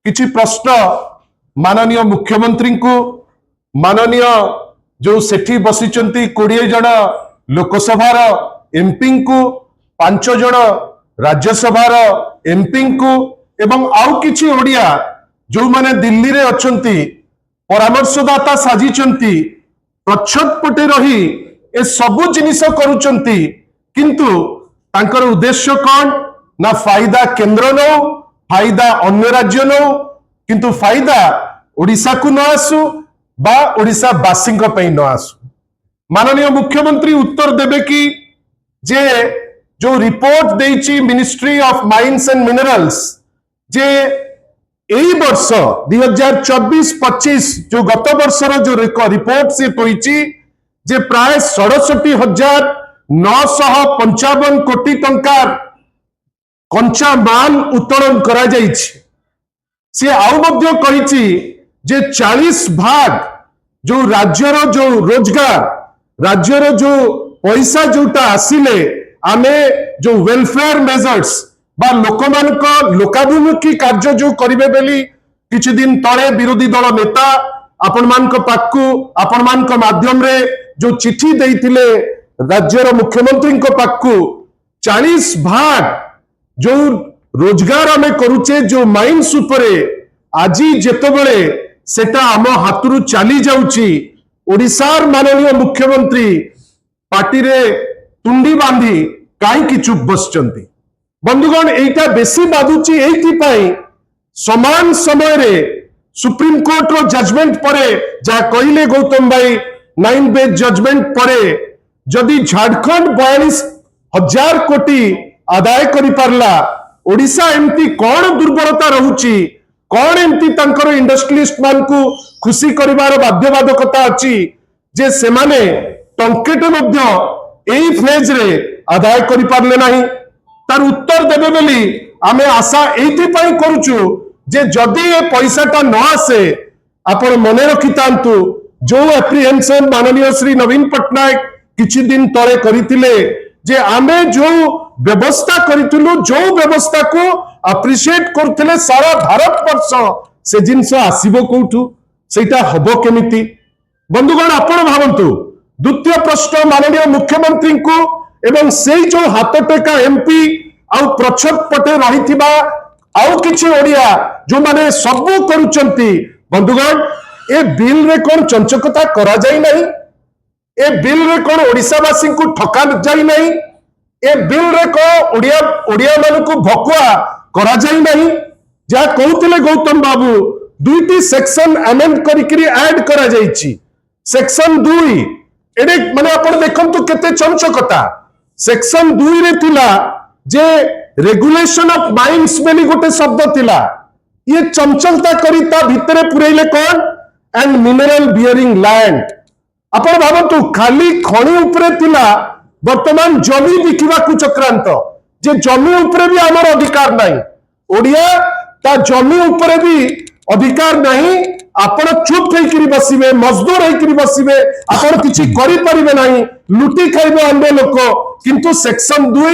किछि प्रश्न माननीय मुख्यमंत्री को माननीय जो सेठी बसिचंती 20 जन लोकसभार एमपी को 5 जन राज्यसभार एमपी को एवं आउ किछि ओडिया जो माने दिल्ली रे अछंती परामर्शदाता साजिचंती प्रच्छद पटे रही ए सबु जिनिस करूचंती किंतु तांकर उद्देश्य कौन ना फायदा केंद्र नो फायदा अन्य राज्य नो किंतु फायदा ओडिशा को न आसु बा ओडिशा बासिंग पे न आसु। माननीय मुख्यमंत्री उत्तर देबे कि जे जो रिपोर्ट देइची ministry of mines and minerals जे एई वर्ष 2024-25 जो गत वर्षर जो रिपोर्ट से तोइची जे प्राय 67,955 कोटी टंकार कंचा माल उत्तोलन करा जाइछि। से आउ मध्य कहिछि जे 40 भाग जो राज्यर जो रोजगार राज्यर जो पैसा जोटा आसिले आमे जो वेलफेयर मेजर्स बा लोकाभिमुखी कार्य जो करिवे बेली किछि दिन तळे विरोधी दल नेता आपण मानक पाखु आपण मानक माध्यम रे जो चिठी देइथिले राज्यर मुख्यमंत्री को पाखु 40 भाग जो रोजगार आमे करूचे जो माइंस उपरे आजी जेतबेले सेटा आम हाथरू चली जाउची ओडिशार माननीय मुख्यमंत्री पार्टी रे तुंडी बांधी कहीं चुप बसचंती। बंधुगण एटा बेसी बाधुची एथि पई समान समय रे सुप्रीम कोर्ट रो जजमेंट परे जा कहिले गौतम भाई 9 बेंच जजमेंट परे जदि झारखंड 42,000 कोटी आदाय करि पारला ओडिशा एमती कौन दुर्बलता रहुची कौन एमती तांकर इंडस्ट्रियलिस्ट मान को खुशी करिवार बाध्यबाधकता अछि जे सेमाने टंकेटे मध्य एई फेज रे आदाय करि पारले नाही। तार उत्तर देबे बेली आमे आशा एथि पई करूछु जे जदि ए पैसाटा न आसे आपण मने रखितांतु जो एप्रिहेंशन माननीय श्री नवीन पटनायक किछि दिन तळे करितिले जे आमे जो व्यवस्था करितुलु जो व्यवस्था को अप्रिशिएट करथिले सारा भारत वर्ष से जिंस आसीबो कोठु सेटा हबो केमिति। बंधुगण आपण भावंतु द्वितीय प्रश्न माननीय मुख्यमंत्री को एवं से जो हाथ टेका एमपी आउ प्रच्छद पटे रहिथिबा आउ किछि ओडिया जो माने सबु करूचंती। बंधुगण ए बिल रे कोन चंचकता करा जाई नहीं ए बिल रे कोन ओडिशावासी को ठका जाई नहीं ए बिल रे को ओडिया मान को भकुआ करा जाई नहीं जा कहउतिले गौतम बाबू दुईटी सेक्शन अमेंड करिकरी ऐड करा जाईची सेक्शन 2 एडे माने आपण देखंतु केते चंचकता सेक्शन 2 रे थिला जे रेगुलेशन ऑफ माइंस बेली गोटे शब्द थिला ये चंचलता करी ता भितरे पुरैले कोन एंड मिनरल बियरिंग लैंड आपण भाबंतु खाली खणी उपरे थिला वर्तमान जमी बिकिबा को चक्रांत जे जमी उपरे भी हमर अधिकार नहीं ओडिया ता जमी उपरे भी अधिकार नहीं आपण चुप होइकरी बसिबे मजदूर होइकरी बसिबे आपण किछि करि परिबे नहीं लुटी खाइबे अन्य लोक किंतु सेक्शन 2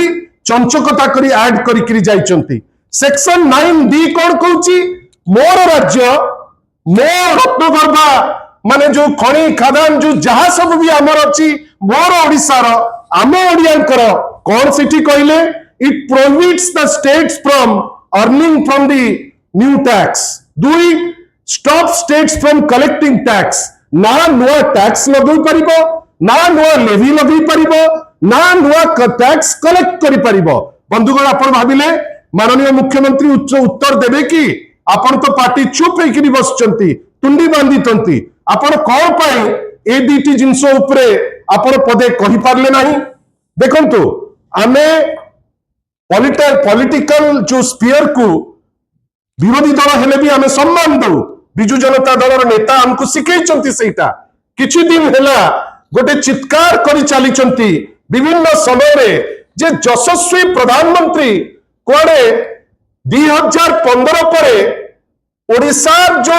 चंचकता करी ऐड करिकरी जाइचंती। सेक्शन 9D कोन कहूची मोर राज्य मोर रत्नगर्भा माने जो खणी खादान जो जहा सब भी हमर अछि मोर ओडिसा रो आम ओडियांकर कौन सिटी कहले it prohibits the states from earning from the new tax 2 stop states from collecting tax ना नुआ टैक्स लगै परिबो ना नुआ लेवी लगै परिबो ना नुआ टैक्स कलेक्ट करि परिबो। बंधुगण आपण भाबिले माननीय मुख्यमंत्री उत्तर देबे कि आपण तो पार्टी चुप होइकरी बसचंती तुंडी बांधितंती आपण कोन पई ए दीटी जिंस उपरे आपण पदे कहि पारले नाही। देखंतु आमे पॉलिटिकल जो स्पीयर को विरोधी दल हेले भी आमे सम्मान दउ बिजु जनता दलर नेता हमको सिखैचंती सेटा किछि दिन हेला गोटे चित्कार करि चालिचंती विभिन्न समय रे जे यशस्वी प्रधानमंत्री कोडे 2015 परे ओडिसा जो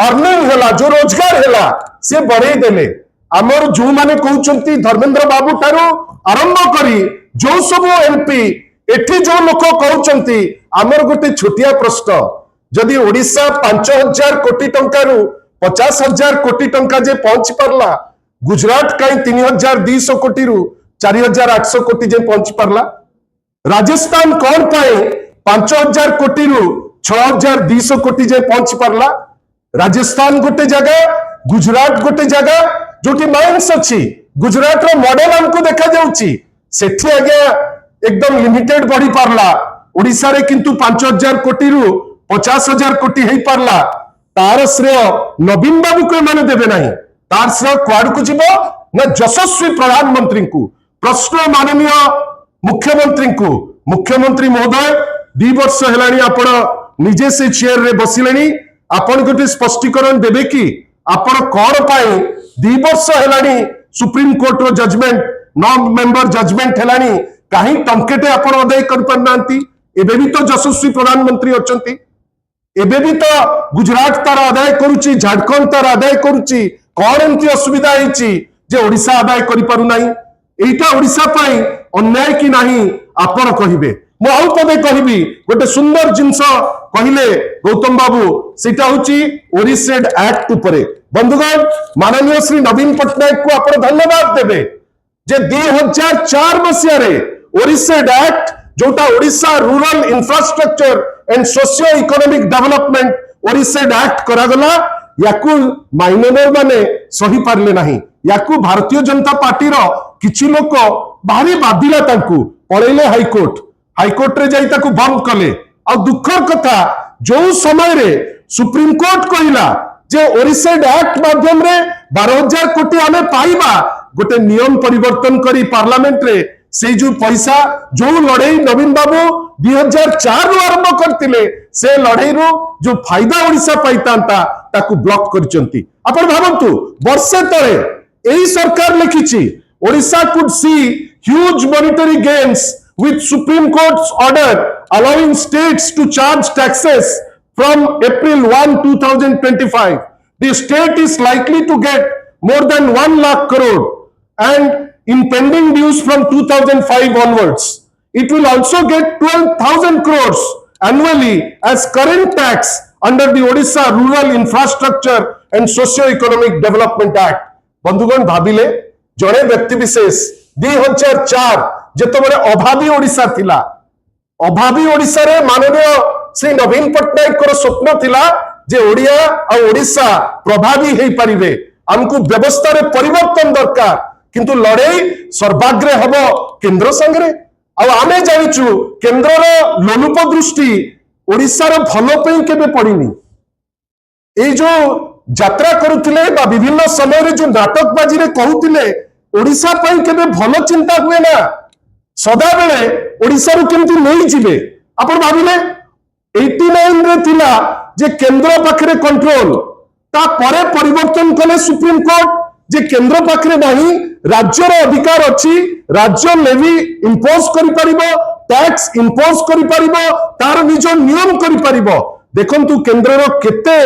अर्निंग हेला जो रोजगार हेला से बढ़ाई देले आमर जो माने कहउचंती धर्मेंद्र बाबू ठारो आरंभ करी जो सब एमपी एठी जो लोक कहउचंती आमर गोटे छोटिया प्रश्न जदि ओडिशा 5,000 कोटी टंका 50,000 कोटी टंका जे पहुंची पारला, गुजरात कहीं 3,200 कोटी 4,800 कोटी जे पहुंची पारला, राजस्थान कौन पाए 5,000 कोटी 6,200 कोटी जे पहुंची पारला। राजस्थान गोटे जगह, गुजरात गोटे जगह जो कि माइंस अच्छी, गुजरात रो मॉडल हमको देखा जाउची, सेठी आगे एकदम लिमिटेड बढ़ी पारला। ओडिशा रे किंतु 5,000 कोटी 50,000 कोटी हे पारला। तार श्रेय नवीन बाबू को माने देबे नहीं, तार श्रेय क्वाड को जीवो ना यशस्वी प्रधानमंत्री को। प्रश्न माननीय मुख्यमंत्री को, मुख्यमंत्री महोदय 2 वर्ष हेलानी आपण निजे से चेयर रे बसिलेनी, आपण गोटे स्पष्टीकरण देबे कि आपण कौन पाए 2 वर्ष हेलानी सुप्रीम कोर्ट रो जजमेंट 9 मेंबर जजमेंट हेलानी कहीं टंकेटे आपण अदाय कर पारनांती। एबे भी तो यशस्वी प्रधानमंत्री अछंती, एबे भी तो गुजरात तार आदाय करूची, झारखंड तार आदाय करूची, कौन एमती असुविधा होईची जे ओडिशा आदाय करि पारु नाही? एटा ओडिशा पई अन्याय कि नाही आपण कहिबे। मु आउ पदे कहिबी, गोटे सुंदर जिंस कहिले गौतम बाबू, सेटा होची ओरिसेड एक्ट उपरे। बंधुगण, माननीय श्री नवीन पटनायक को आपण धन्यवाद देबे जे 2004 मसिया रे ओरिसेड एक्ट जोटा Odisha rural infrastructure and socio economic development ORISED act करागला, याकू माइनर माने सही पारले नहीं। याकू भारतीय जनता पार्टी रो किछि लोक भारी बाधिला, तांकू पळेले हाईकोर्ट, हाईकोर्ट रे जाई ताकू बंद कले। आ दुखर कथा, जो समय रे सुप्रीम कोर्ट कहिला जे ओरिसेड एक्ट माध्यम रे 12,000 कोटी आमे पाइबा, गोटे नियम परिवर्तन करी पार्लियामेंट रे से जो पैसा जो लड़ाई नवीन बाबू 2004 रु आरंभ करथिले, से लड़ाई रु जो फायदा ओडिशा पाइतांता ताकू ब्लॉक करचंती। आपण भाबंतु वर्षे तळे एही सरकार लिखिछि Odisha could see huge monetary gains with Supreme Court's order allowing states to charge taxes from April 1, 2025. The state is likely to get more than 1 lakh crore and in pending dues from 2005 onwards. It will also get 12,000 crores annually as current tax under the Odisha Rural Infrastructure and Socio-Economic Development Act. बंधुगण भाविले जड़े व्यक्ति विशेष 2004 जेतबेले अभावी ओडिशा थिला, अभावी ओडिशा रे माननीय श्री नवीन पटनायक को स्वप्न थिला जे ओडिया आ ओडिशा प्रभावी हेई परिबे, हमकु व्यवस्था रे परिवर्तन दरकार, किंतु लड़ाई सर्वाग्रे हबो केंद्र संगरे। आ आमे जानिचु केंद्र रो लोलुप दृष्टि ओडिशा रो भलो पई केबे पड़िनी। ए जो यात्रा करुथिले बा विभिन्न समय रे जो नाटकबाजी रे कहूथिले ओडिशा पई केबे भलो चिंता हुए ना, सदा बेले ओडिशा रो केमती नहीं जिबे। आपण भाबिले 89 रे थिला जे केंद्र पाखरे कंट्रोल, ता परे परिवर्तन कले सुप्रीम कोर्ट जे केंद्र पाखरे नाही, राज्य रो अधिकार अछि, राज्य लेवी इंपोज करि परिबो, टैक्स इंपोज करि परिबो, तार निज नियम करि परिबो। देखंतु केंद्र रो केते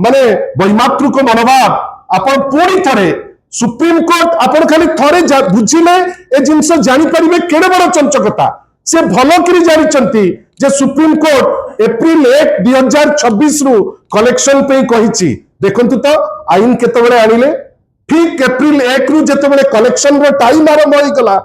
माने वैमातृक मनोभाव। आपण पूरी थरे सुप्रीम कोर्ट आपण खाली थरे बुझिले ए जिंस जानि परिबे केडे बड़ चंचकता से भलो करी जानि चंती जे सुप्रीम कोर्ट एप्रिल 1, 2026 रु कलेक्शन पे कहिछि। देखंतु तो आईन केतबेले आनिले, ठीक एप्रिल 1 रु जेतबेले कलेक्शन रो टाइम आरंभ होई गला,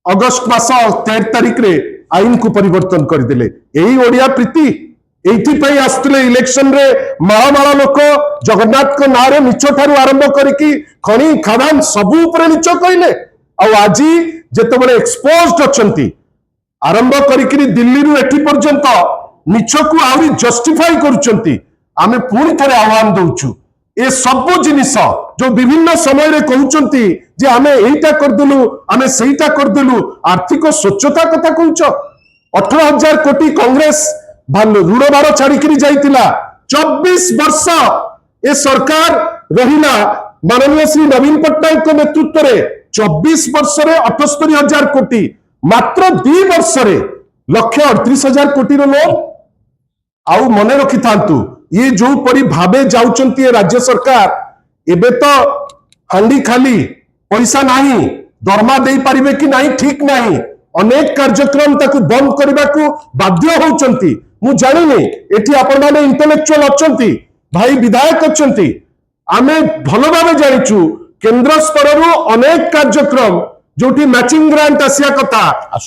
अगस्त मास 13 तारिख रे आईन को परिवर्तन कर देले। एही ओडिया प्रीति एठी पई आस्तले इलेक्शन रे माळमाळ लोक जगन्नाथ को नारे निचो ठारू आरंभ करिकी खणी खादान सबु ऊपर निचो कइले। आ आजी जेतबेले एक्सपोज्ड अछंती आरंभ करिकी दिल्ली रु एठी पर्यंत निचो को आउरी जस्टिफाई करूचंती। आमे पूरी थरे आह्वान दउछु ए सबु जिनिस जो विभिन्न समय रे कहउचंती जे आमे एइटा करदेलु, आमे सेइटा करदेलु, आर्थिक स्वच्छता कथा कहउच। 18,000 कोटी कांग्रेस ऋण भार छाड़ी जाइतिला, 24 वर्ष ए सरकार रहिला माननीय श्री नवीन पटनायक को नेतृत्व रे। 24 वर्ष रे 78,000 कोटी, मात्र 2 वर्ष रे 138,000 कोटी रो लोन। आउ मने रखि थांतु ये जो परी भाबे जाउचंती राज्य सरकार, एबे तो हांडी खाली पैसा नाही, दरमा देई परिबे कि नाही ठीक नाही, अनेक कार्यक्रम ताकू बंद करबा को बाध्य होउचंती। मु जानिनी एठी आपण माने इंटेलेक्चुअल अछंती भाई विधायक अछंती आमे भलो भाबे जानिचु केंद्र स्तर रु अनेक कार्यक्रम जोठी मैचिंग ग्रांट आसिया कथा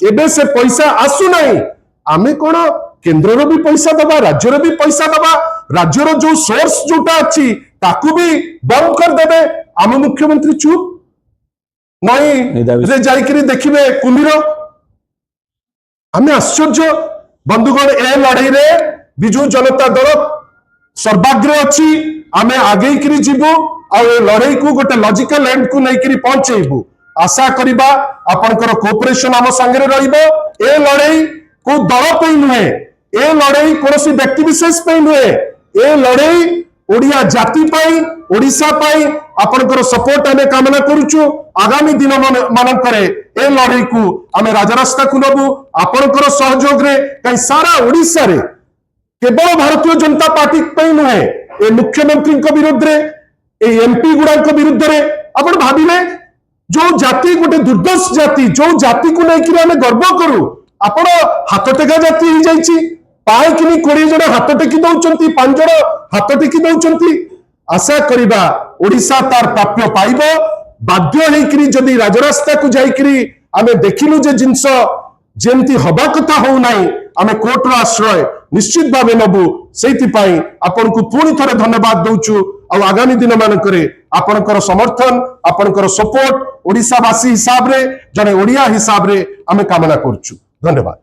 एबे से पैसा आसु नाही आमे कोन केंद्र रो भी पैसा दबा राज्य रो भी पैसा दबा राज्य रो जो सोर्स जोटा अछि ताकू भी बंद कर देबे आम मुख्यमंत्री चुप नहीं रे जाइकरी देखिबे कुम्भीर आमे आश्चर्य बंधुगण ए लड़ाई रे बिजू जनता दल सर्वाग्रे अछि आमे आगे करी जीवु आ लड़ाई को गोटे लॉजिकल एंड को नहीं करी पहुंचेबु आशा करिबा आपनकर कोऑपरेशन आम संगे रहिबो ए लड़ाई को दल पे नुहे ए लड़ाई कोनोसी व्यक्ति विशेष पे नुहे ए लड़ाई ओडिया जाति पाई ओडिशा पाई आपनकर सपोर्ट आमे कामना करूछु आगामी दिन मानकरे ए लड़ाई को आमे राजरास्ता को नबु आपनकर सहयोग रे कई सारा ओडिशा रे केवल भारतीय जनता पार्टी पे नुहे ए मुख्यमंत्री विरुद्ध रे ए एमपी गुड़ा विरुद्ध रे आपण भाबिले जो जाति गोटे दुर्दश जाति जो जाति को लेकर आमे गर्व करू आपण हाथ टेका जाति ही जाइछि पाई किनी 20 जन हाथ टेकी दउचंती 5 जन हाथ टेकी दउचंती आशा करिबा ओडिशा तार प्राप्य पाइबो बाध्य हेकरी जदी राजरास्ता को जाइकरी आमे देखिलु जे जिंस जेमती हबा कथा हो नाही आमे कोर्ट रो आश्रय निश्चित भावे नबु सेति पाई आपण को पुणी थरे धन्यवाद दउचु आ आगामी दिन मानकरे आपनकर समर्थन आपनकर सपोर्ट ओडिशा वासी हिसाब रे जने ओडिया हिसाब रे आमे कामना करछु धन्यवाद।